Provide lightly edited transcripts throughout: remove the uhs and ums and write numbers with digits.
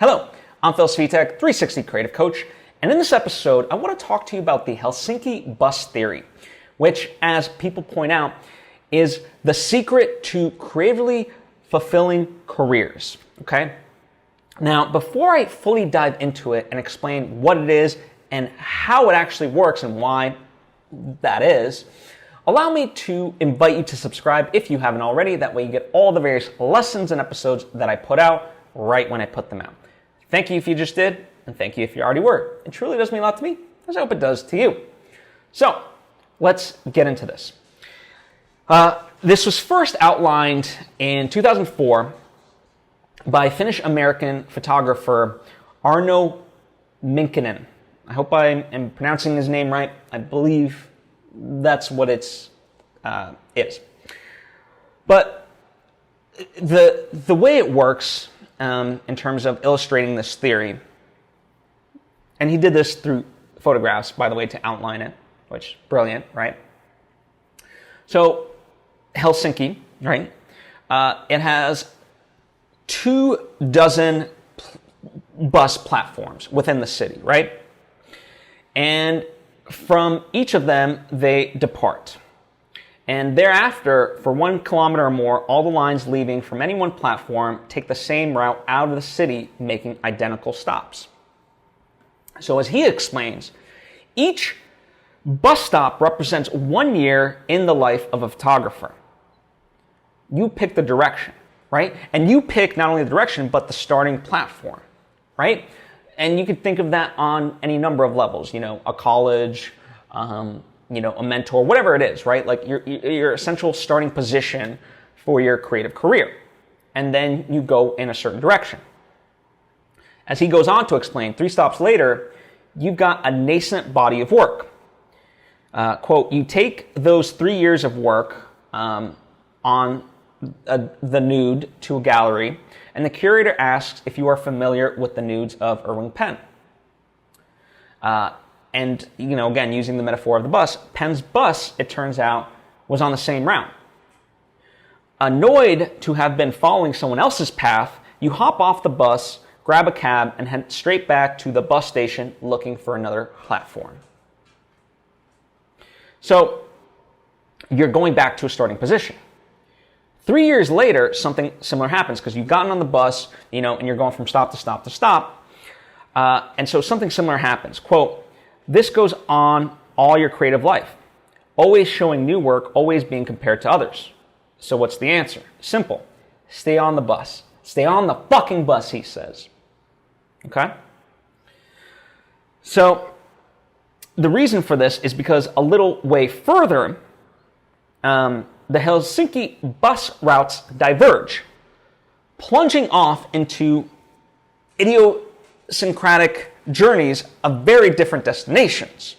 Hello, I'm Svitek, 360 Creative Coach, and in this episode, I want to talk to you about the Helsinki bus theory, which, as people point out, is the secret to creatively fulfilling careers, okay? Now, before I fully dive into it and explain what it is and how it actually works and why that is, allow me to invite you to subscribe if you haven't already. That way you get all the various lessons and episodes that I put out right when I put them out. Thank you if you just did, and thank you if you already were. It truly does mean a lot to me, as I hope it does to you. So, let's get into this. This was first outlined in 2004 by Finnish-American photographer Arno Minkkinen. I hope I am pronouncing his name right. I believe that's what it is. But the way it works in terms of illustrating this theory, and he did this through photographs, by the way, to outline it, which is brilliant, right? So Helsinki, right? It has 24 bus platforms within the city, right? And from each of them, they depart. And thereafter, for 1 kilometer or more, all the lines leaving from any one platform take the same route out of the city, making identical stops. So as he explains, each bus stop represents 1 year in the life of a photographer. You pick the direction, right? And you pick not only the direction, but the starting platform, right? And you can think of that on any number of levels, a college, a mentor, whatever it is, right? Like your essential starting position for your creative career. And then you go in a certain direction. As he goes on to explain, 3 stops later, you've got a nascent body of work. Quote, you take those 3 years of work on the nude to a gallery, and the curator asks if you are familiar with the nudes of Irving Penn. And, again, using the metaphor of the bus, Penn's bus, it turns out, was on the same route. Annoyed to have been following someone else's path, you hop off the bus, grab a cab, and head straight back to the bus station looking for another platform. So, you're going back to a starting position. 3 years later, something similar happens because you've gotten on the bus, and you're going from stop to stop to stop. And so something similar happens. Quote, this goes on all your creative life. Always showing new work, always being compared to others. So what's the answer? Simple. Stay on the bus. Stay on the fucking bus, he says. Okay? So the reason for this is because a little way further, the Helsinki bus routes diverge, plunging off into idiosyncratic journeys of very different destinations.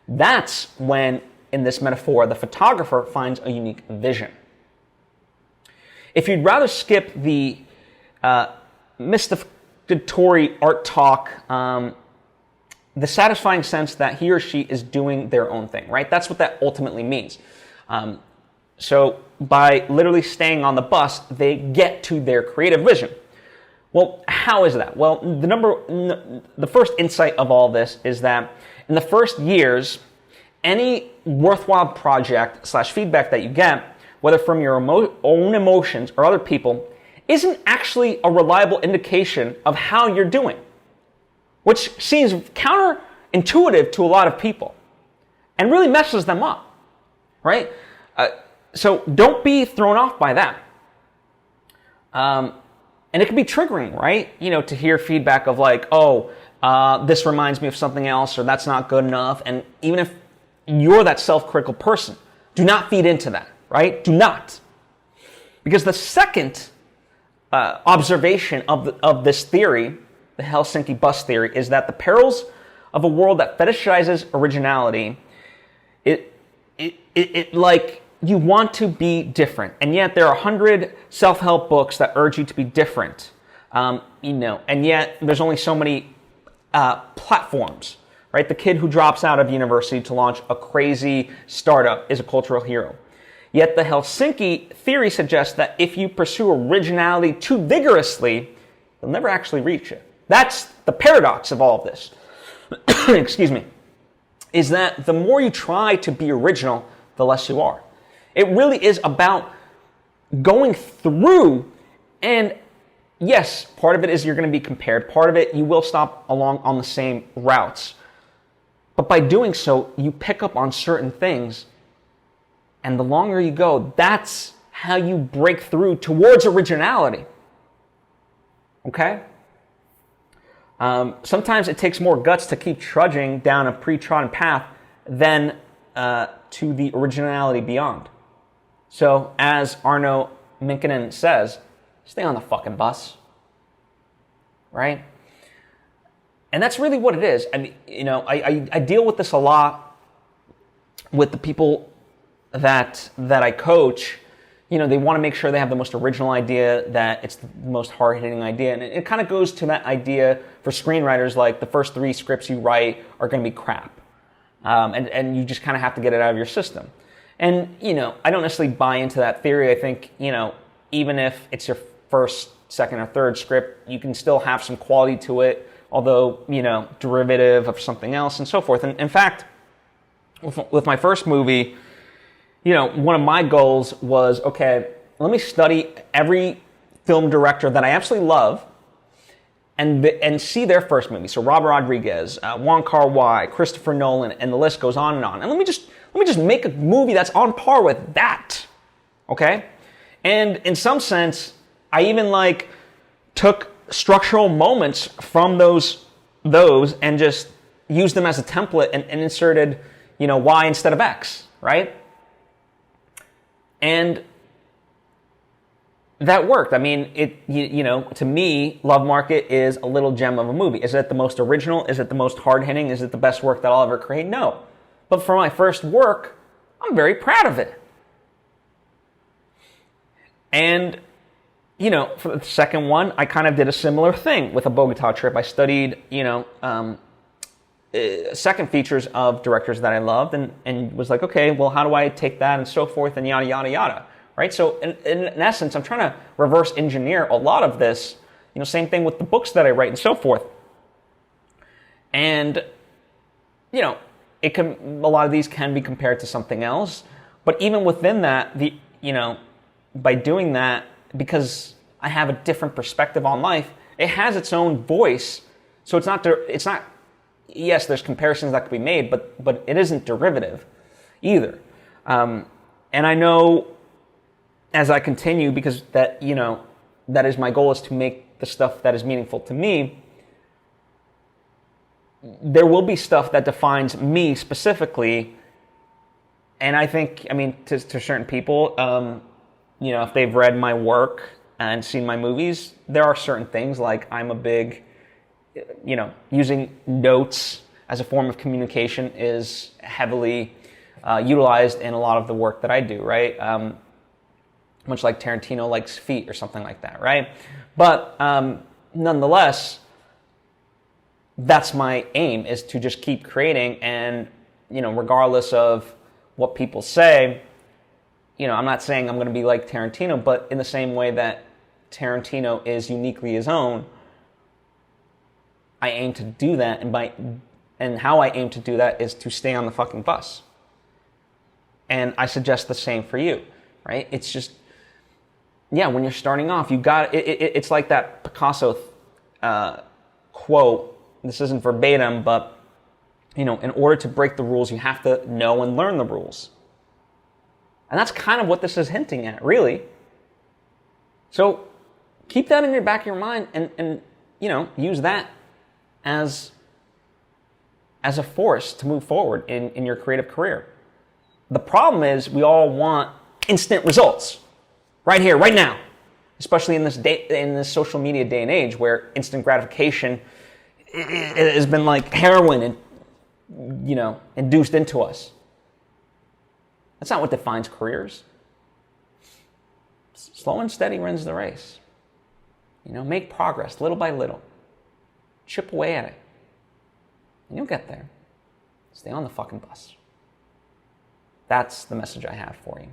That's when, in this metaphor, the photographer finds a unique vision. If you'd rather skip the mystificatory art talk, the satisfying sense that he or she is doing their own thing, right? That's what that ultimately means. So by literally staying on the bus, they get to their creative vision. Well, how is that? Well, the first insight of all this is that in the first years, any worthwhile project / feedback that you get, whether from your own emotions or other people, isn't actually a reliable indication of how you're doing, which seems counterintuitive to a lot of people and really messes them up, right? So don't be thrown off by that. And it can be triggering, right? To hear feedback of like, this reminds me of something else, or that's not good enough. And even if you're that self-critical person, do not feed into that, right? Do not. Because the second observation of this theory, the Helsinki bus theory, is that the perils of a world that fetishizes originality, it like, you want to be different, and yet there are 100 self-help books that urge you to be different, and yet there's only so many platforms, right? The kid who drops out of university to launch a crazy startup is a cultural hero. Yet the Helsinki theory suggests that if you pursue originality too vigorously, They'll never actually reach it. That's the paradox of all of this. Excuse me. Is that the more you try to be original, the less you are. It really is about going through, and yes, part of it is you're going to be compared. Part of it, you will stop along on the same routes. But by doing so, you pick up on certain things, and the longer you go, that's how you break through towards originality. Okay? Sometimes it takes more guts to keep trudging down a pre-trodden path than to the originality beyond. So, as Arno Minkinen says, stay on the fucking bus. Right? And that's really what it is. And, I deal with this a lot with the people that I coach. They want to make sure they have the most original idea, that it's the most hard-hitting idea. And it kind of goes to that idea for screenwriters, like the first 3 scripts you write are going to be crap. And you just kind of have to get it out of your system. And, I don't necessarily buy into that theory. I think, even if it's your first, second, or third script, you can still have some quality to it, although, derivative of something else and so forth. And in fact, with my first movie, one of my goals was, okay, let me study every film director that I absolutely love and see their first movie. So Robert Rodriguez, Wong Kar-wai, Christopher Nolan, and the list goes on. And let me just make a movie that's on par with that. Okay? And in some sense, I even took structural moments from those and just used them as a template and inserted, Y instead of X, right? And that worked. I mean, to me, Love Market is a little gem of a movie. Is it the most original? Is it the most hard-hitting? Is it the best work that I'll ever create? No. But for my first work, I'm very proud of it. And, for the second one, I kind of did a similar thing with a Bogota trip. I studied, second features of directors that I loved and was like, okay, well, how do I take that and so forth and yada, yada, yada, right? So in essence, I'm trying to reverse engineer a lot of this, same thing with the books that I write and so forth. And, a lot of these can be compared to something else, but even within that, by doing that, because I have a different perspective on life, it has its own voice. So it's not, yes, there's comparisons that could be made, but it isn't derivative either. And I know as I continue, because that is my goal, is to make the stuff that is meaningful to me, there will be stuff that defines me specifically. And I think, to certain people, if they've read my work and seen my movies, there are certain things, like I'm a big, using notes as a form of communication is heavily utilized in a lot of the work that I do, right? Much like Tarantino likes feet or something like that, right? But nonetheless, that's my aim, is to just keep creating, and, regardless of what people say, I'm not saying I'm going to be like Tarantino, but in the same way that Tarantino is uniquely his own, I aim to do that, and how I aim to do that is to stay on the fucking bus. And I suggest the same for you, right? It's just, when you're starting off, it's like that Picasso quote. This isn't verbatim, but, in order to break the rules, you have to know and learn the rules. And that's kind of what this is hinting at, really. So keep that in your back of your mind and use that as a force to move forward in your creative career. The problem is we all want instant results right here, right now, especially in this social media day and age where instant gratification has been like heroin and induced into us. That's not what defines careers. Slow and steady wins the race. Make progress little by little. Chip away at it. And you'll get there. Stay on the fucking bus. That's the message I have for you.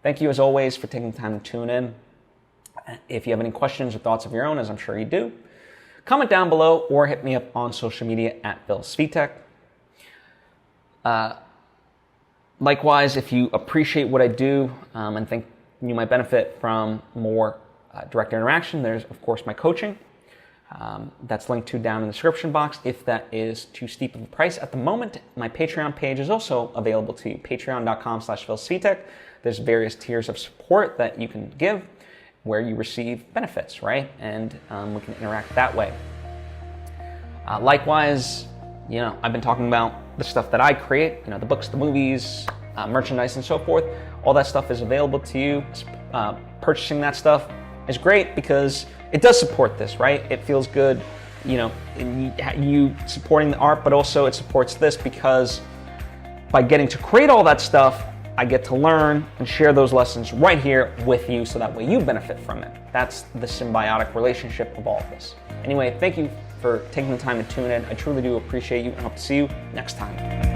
Thank you as always for taking the time to tune in. If you have any questions or thoughts of your own, as I'm sure you do, comment down below or hit me up on social media at Svitek. Likewise, if you appreciate what I do and think you might benefit from more direct interaction, there's, of course, my coaching. That's linked to down in the description box. If that is too steep of a price at the moment, my Patreon page is also available to you, patreon.com/Svitek. There's various tiers of support that you can give where you receive benefits, right? And we can interact that way. Likewise, I've been talking about the stuff that I create, the books, the movies, merchandise, and so forth. All that stuff is available to you. Purchasing that stuff is great because it does support this, right? It feels good, you supporting the art, but also it supports this because by getting to create all that stuff, I get to learn and share those lessons right here with you so that way you benefit from it. That's the symbiotic relationship of all of this. Anyway, thank you for taking the time to tune in. I truly do appreciate you and hope to see you next time.